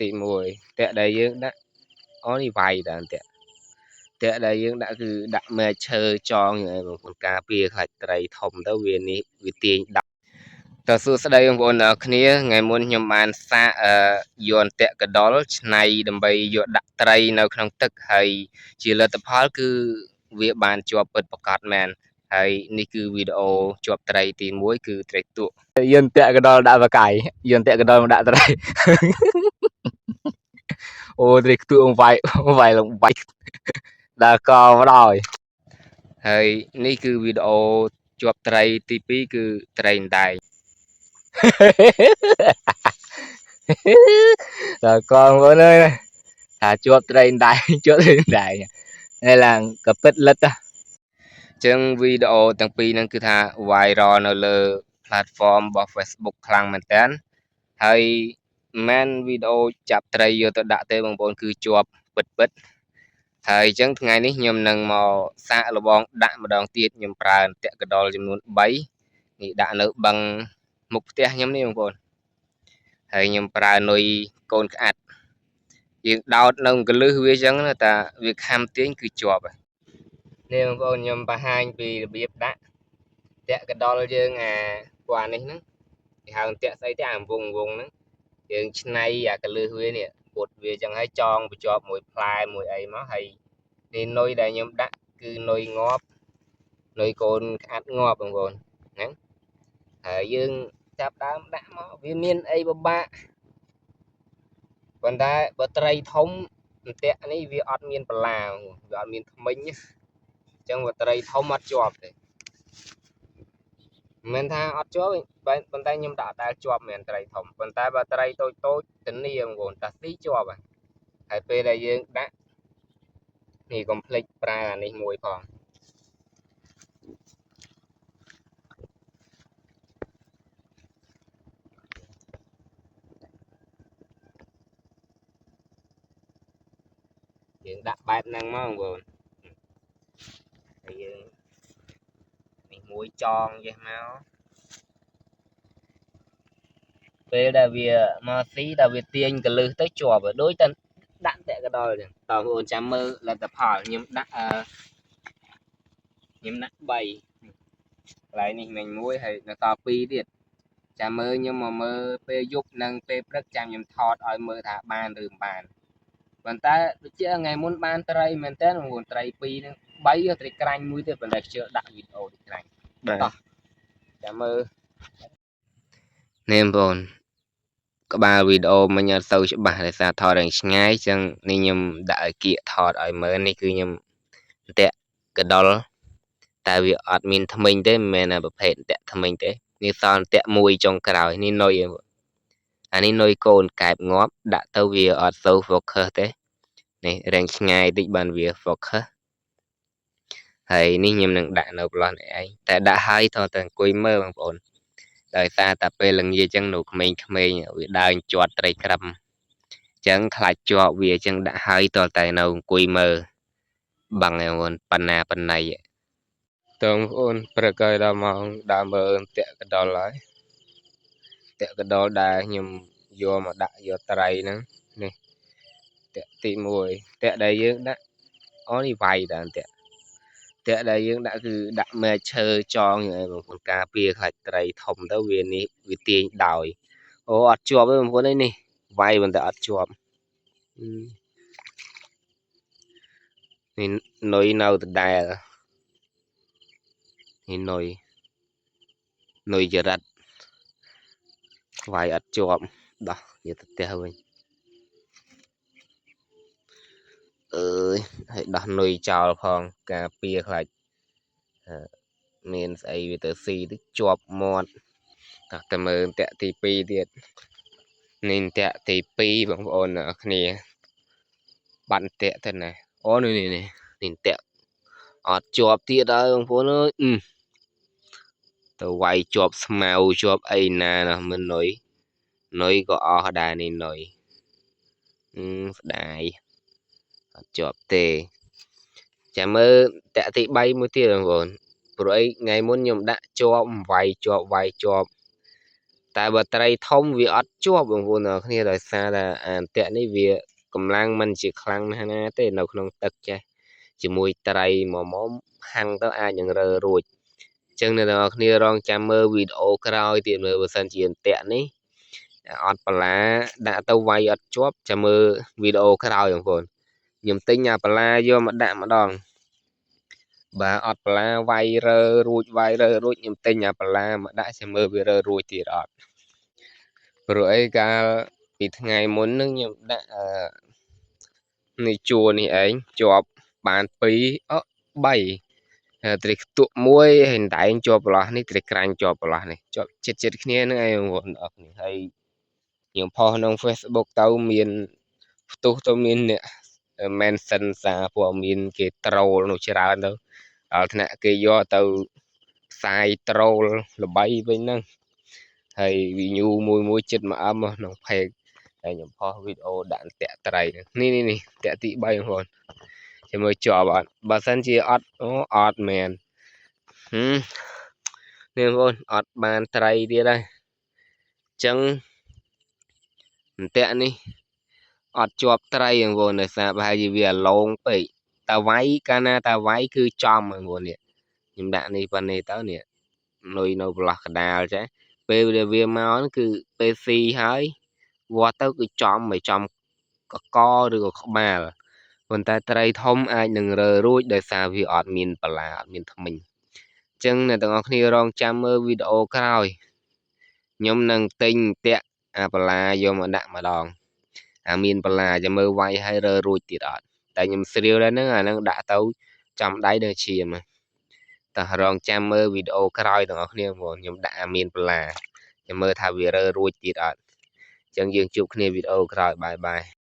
ទី1តែដែលយើងដាក់អូនេះវាយតាតែតែដែលយើងដាក់គឺដាក់មែកឈើចងឲ្យបងប្អូនការពារខ្លាច់ត្រីធំទៅវានេះវាទាញដាក់តើសួស្តីបងប្អូនអរគ្នាថ្ងៃមុនខ្ញុំបានសាកយកអន្ទាក់កដុលឆ្នៃដើម្បីយកដាក់ត្រីនៅក្នុងទឹកហើយជាលទ្ធផលគឺវាបានជាប់ពិតប្រាកដមែនហើយនេះគឺវីដេអូជាប់ត្រីទី1គឺត្រីទក់យើងតាក់កដលដាក់បកាយយើងតាក់កដលមកដាក់ត្រីអូត្រីខ្ទួងវាយលងបាច់ដល់កមកដល់ហើយនេះគឺវីដេអូជាប់ត្រីទី2គឺត្រីអណ្ដែងដល់កមកអើយថាជាប់ត្រីអណ្ដែងជាប់ត្រីអណ្ដែងហើយឡើងក៏ពិតលិតចឹងវីដេអូទាំងពីរហ្នឹងគឺថា viral នៅលើ platform របស់ Facebook ខ្លាំងមែនតើហើយមិនវីដេអូចាប់ត្រីយកទៅដាក់ទេបងប្អូនគឺជាប់ពិតហើយអញ្ចឹងថ្ងៃនេះខ្ញុំនឹងមកសាកល្បងដាក់ម្ដងទៀតខ្ញុំប្រើអន្ទាក់កដុលចំនួន3នេះដាក់នៅបឹងមុខផ្ទះខ្ញុំនេះបងប្អូនហើយខ្ញុំប្រើនុយកូនក្អាត់យើងដោតនៅកលឹះវាអញ្ចឹងតែវាខំទាញគឺជាប់នេះបងប្អូនខ្ញុំបង្ហាញពីរបៀបដាក់តាក់កដុលយើងអាពណ៌នេះហ្នឹងគេហៅតាក់ស្អីទេអាវងហ្នឹងយើងឆ្នៃអាកលឹះវានេះពុតវាអញ្ចឹងហើយចងបញ្ជាប់មួយផ្លែមួយអីមកហើយនេះនុយដែលខ្ញុំដាក់គឺនុយងាប់នុយកូនក្អាត់ងាប់បងប្អូនហ្នឹងហើយយើងចាប់ដើមដាក់មកវាមានអីពិបាកប៉ុន្តែបើត្រីធំអន្ទាក់នេះវាអត់មានបលាវាអត់មានថ្មិញអញ្ចឹងបើត្រីធំអត់ជាប់ទេមិនថាអត់ជាប់ប៉ុន្តែខ្ញុំដាក់ដែលជាប់មែនត្រីធំប៉ុន្តែបើត្រីតូចធានាបងប្អូនតាស៊ីជាប់ហើយពេលដែលយើងដាក់នេះកុំភ្លេចប្រើអានេះមួយផងយើងដាក់បែបហ្នឹងមកបងប្អូនហើយយើងនេះមួយចងចេះមកពេលដែលវាមកស៊ីដែលវាទាញកលឹះទៅជាប់ដូចតែដាក់តាក់កដុលចឹងតើបងប្អូនចាំមើលលទ្ធផលខ្ញុំដាក់3កន្លែងនេះមិញមួយហើយនៅត2ទៀតចាំមើលខ្ញុំមកមើលពេលយប់និងពេលព្រឹកចាំខ្ញុំថតឲ្យមើលថាបានឬមិនបានប៉ុន្តែដូចជាថ្ងៃមុនបានត្រីមែនតើបងប្អូនត្រី2ហ្នឹង3ត្រីក្រាញ់មួយទៀតប៉ុន្តែខ្ជិលដាក់វីដេអូត្រីក្រាញ់បាទចាំមើលនេះបងប្អូនក្បាលវីដេអូមិញអត់សូវច្បាស់ដោយសារថតរឿងឆ្ងាយអញ្ចឹងនេះខ្ញុំដាក់ឲ្យគៀកថតឲ្យមើលនេះគឺខ្ញុំតាក់កដុលតែវាអត់មានថ្មិញទេមិនមែនប្រភេទតាក់ថ្មិញទេនេះសល់តាក់មួយចុងក្រោយនេះនុយអានេះនុយកូនកែបងាប់ដាក់ទៅវាអត់សូវ focus ទេនេះរៀងឆ្ងាយតិចបានវា focus ហើយនេះខ្ញុំនឹងដាក់នៅប្លោះនេះឯងតែដាក់ហើយតើអង្គុយមើលបងប្អូនដោយសារតែពេលល្ងាចចឹងនៅក្មេងៗវាដើរជាប់ត្រីក្រាំចឹងខ្លាចជាប់វាចឹងដាក់ហើយតតែនៅអង្គុយមើលបងប្អូនប៉ុណ្ណាប៉ុណ្ណៃតើបងប្អូនព្រឹកហើយដល់ម៉ោងដើរមើលតាក់កដុលហើយតាក់កដុលដែលខ្ញុំយកមកដាក់យកត្រីហ្នឹងនេះតាក់ទី1តាក់ដែលយើងដាក់អូនេះវាយតាតាក់ដែលយើងដាក់គឺដាក់មែកឈើចងឲ្យបងប្អូនការពារខ្លាច់ត្រីធំទៅវានេះវាទាញដោយអូអត់ជាប់ទេបងប្អូននេះវាយប៉ុន្តែអត់ជាប់នេះនុយនៅដដែលនេះនុយចរិតវាយអត់ជាប់ដោះយកទៅផ្ទះវិញអើយហើយដោះនុយចោលផងការពារខ្លាច់មានស្អីវាទៅស៊ីទៅជាប់មាត់តែមើលតាក់ទី2ទៀតនេះតាក់ទី2បងប្អូនអ្នកគ្នាបាត់តាក់ទៅណាអូនេះតាក់អត់ជាប់ទៀតហើយបងប្អូនអើយទៅវាយជាប់ស្មៅជាប់អីណាណោះមិននុយក៏អស់ដែរនេះនុយស្ដាយអត់ជាប់ទេចាំមើលតាក់ទី3មួយទៀតបងប្អូនព្រោះអីថ្ងៃមុនខ្ញុំដាក់ជាប់វាយជាប់ តែបើត្រីធំវាអត់ជាប់បងប្អូនគ្នាដោយសារតែអាអន្ទាក់នេះវាកម្លាំងមិនជាខ្លាំងណាស់ណាទេនៅក្នុងទឹកចេះជាមួយត្រីមកហាំងទៅអាចនឹងរើរួចអញ្ចឹងអ្នកទាំងអស់គ្នារងចាំមើលវីដេអូក្រោយទៀតមើលបើសិនជាអន្ទាក់នេះអត់បន្លាដាក់ទៅវាយអត់ជាប់ចាំមើលវីដេអូក្រោយបងប្អូនខ្ញុំទិញអាបន្លាយកមកដាក់ម្ដងបើអត់បន្លាវាយរើរួចខ្ញុំទិញអាបន្លាមកដាក់ចាំមើលវារើរួចទៀតអត់ព្រោះអីកាលពីថ្ងៃមុនហ្នឹងខ្ញុំដាក់នេះជួរនេះឯងជាប់បាន23ត្រីខ្ទក់មួយហើយតែងជាប់ប្រឡោះនេះត្រីក្រាញ់ជាប់ប្រឡោះនេះជាប់ចិត្តគ្នាហ្នឹងឯងបងប្អូនអរគ្នាហើយខ្ញុំផុសក្នុង Facebook ទៅមានផ្ទុះទៅមានអ្នក mention សារព័ត៌មានគេត្រូលនោះច្រើនទៅដល់ថ្នាក់គេយកទៅផ្សាយត្រូលល្បីវិញហ្នឹងហើយ view មួយចិត្ត1 M ក្នុង page ហើយខ្ញុំផុសវីដេអូដាក់អន្ទាក់ត្រីនេះតាក់ទី3បងប្អូនចាំមើលជាប់អត់បើសិនជាអត់អត់មែននេះបងប្អូនអត់បានត្រីទៀតហើយអញ្ចឹងអន្ទាក់នេះអត់ជាប់ត្រីបងប្អូនដោយសារប្រហែលជាវាឡងពេកតាវាយកាលណាតាវាយគឺចំបងប្អូននេះខ្ញុំដាក់នេះប៉ុណ្ណេះទៅនេះនុយនៅប្រឡោះកដាលចាពេលវាមកហ្នឹងគឺពេលស៊ីហើយវាត់ទៅគឺចំមិនចំកកឬក៏ក្បាលប៉ុន្តែត្រីធំអាចនឹងរើរួចដោយសារវាអត់មានបន្លាអត់មានធ្មេញអញ្ចឹងអ្នកទាំងអស់គ្នារងចាំមើលវីដេអូក្រោយខ្ញុំនឹងទិញតាក់អាបន្លាយកមកដាក់ម្ដងអាមានបន្លាចាំមើលវាយឲ្យរើរួចទៀតអត់តែខ្ញុំស្រាវដែរហ្នឹងអាហ្នឹងដាក់ទៅចំដៃដល់ឈាមតោះរងចាំមើលវីដេអូក្រោយទាំងអស់គ្នាបងខ្ញុំដាក់អាមានបន្លាចាំមើលថាវារើរួចទៀតអត់អញ្ចឹងយើងជួបគ្នាវីដេអូក្រោយបាយ